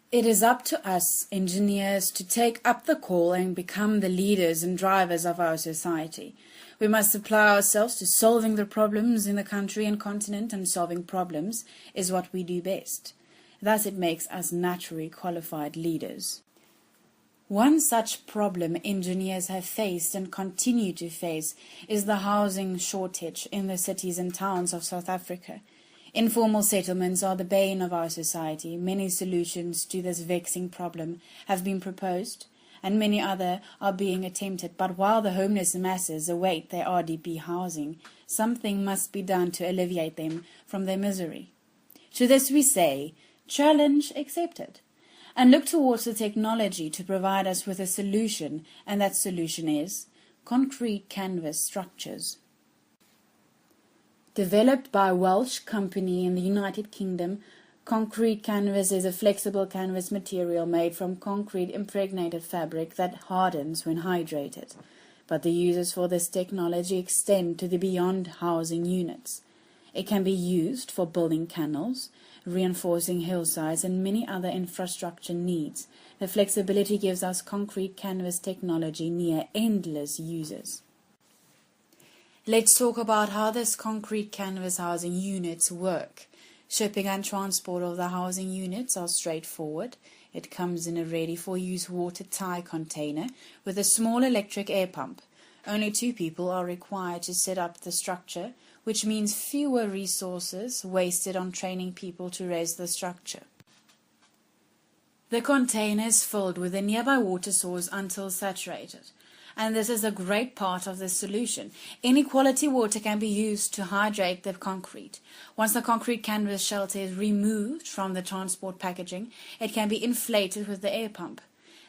It is up to us, engineers, to take up the call and become the leaders and drivers of our society. We must apply ourselves to solving the problems in the country and continent, and solving problems is what we do best. Thus it makes us naturally qualified leaders. One such problem engineers have faced and continue to face is the housing shortage in the cities and towns of South Africa. Informal settlements are the bane of our society. Many solutions to this vexing problem have been proposed, and many other are being attempted. But while the homeless masses await their RDP housing, something must be done to alleviate them from their misery. To this we say, challenge accepted, and look towards the technology to provide us with a solution, and that solution is concrete canvas structures. Developed by a Welsh company in the United Kingdom, concrete canvas is a flexible canvas material made from concrete impregnated fabric that hardens when hydrated. But the uses for this technology extend to the beyond housing units. It can be used for building canals, reinforcing hillsides, and many other infrastructure needs. The flexibility gives us concrete canvas technology near endless uses. Let's talk about how this concrete canvas housing units work. Shipping and transport of the housing units are straightforward. It comes in a ready-for-use watertight container with a small electric air pump. Only 2 people are required to set up the structure, which means fewer resources wasted on training people to raise the structure. The container is filled with a nearby water source until saturated. And this is a great part of the solution. Any quality water can be used to hydrate the concrete. Once the concrete canvas shelter is removed from the transport packaging, it can be inflated with the air pump.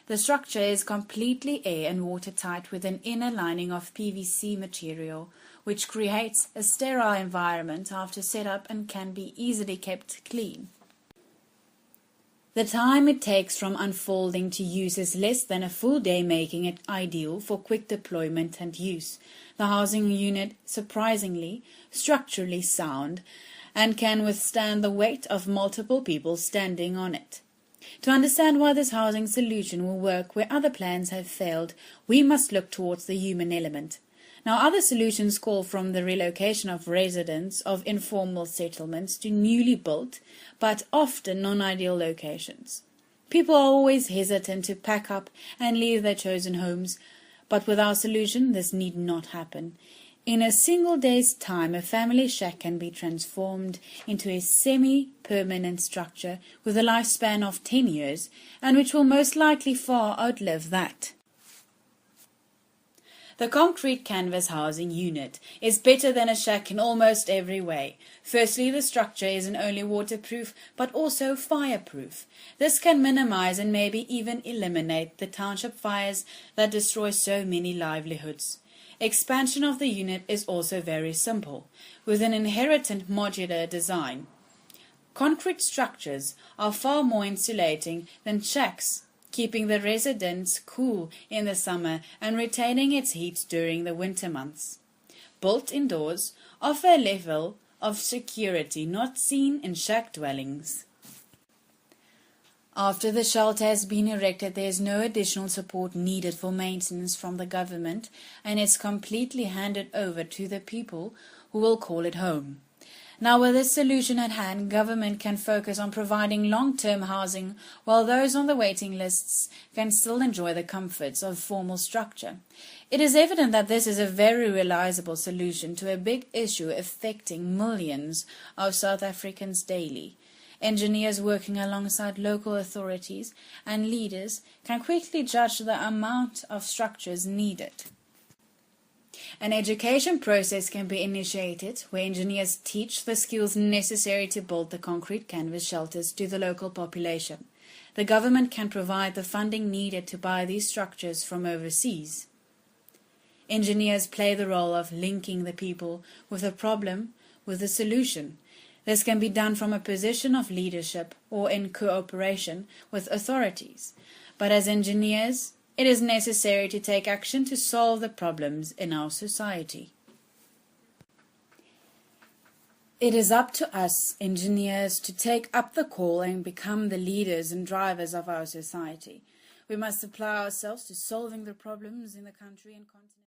The structure is completely air and watertight with an inner lining of PVC material, which creates a sterile environment after setup and can be easily kept clean. The time it takes from unfolding to use is less than a full day, making it ideal for quick deployment and use. The housing unit, surprisingly, structurally sound and can withstand the weight of multiple people standing on it. To understand why this housing solution will work where other plans have failed, we must look towards the human element. Now, other solutions call from the relocation of residents of informal settlements to newly built, but often non-ideal locations. People are always hesitant to pack up and leave their chosen homes, but with our solution, this need not happen. In a single day's time, a family shack can be transformed into a semi-permanent structure with a lifespan of 10 years, and which will most likely far outlive that. The concrete canvas housing unit is better than a shack in almost every way. Firstly, the structure isn't only waterproof but also fireproof. This can minimize and maybe even eliminate the township fires that destroy so many livelihoods. Expansion of the unit is also very simple, with an inherent modular design. Concrete structures are far more insulating than shacks, keeping the residents cool in the summer and retaining its heat during the winter months. Built indoors, offer a level of security not seen in shack dwellings. After the shelter has been erected, there is no additional support needed for maintenance from the government, and it's completely handed over to the people who will call it home. Now, with this solution at hand, government can focus on providing long-term housing, while those on the waiting lists can still enjoy the comforts of formal structure. It is evident that this is a very realizable solution to a big issue affecting millions of South Africans daily. Engineers working alongside local authorities and leaders can quickly judge the amount of structures needed. An education process can be initiated where engineers teach the skills necessary to build the concrete canvas shelters to the local population. The government can provide the funding needed to buy these structures from overseas. Engineers play the role of linking the people with a problem with a solution. This can be done from a position of leadership or in cooperation with authorities. But as engineers, it is necessary to take action to solve the problems in our society. It is up to us, engineers, to take up the call and become the leaders and drivers of our society. We must apply ourselves to solving the problems in the country and continent.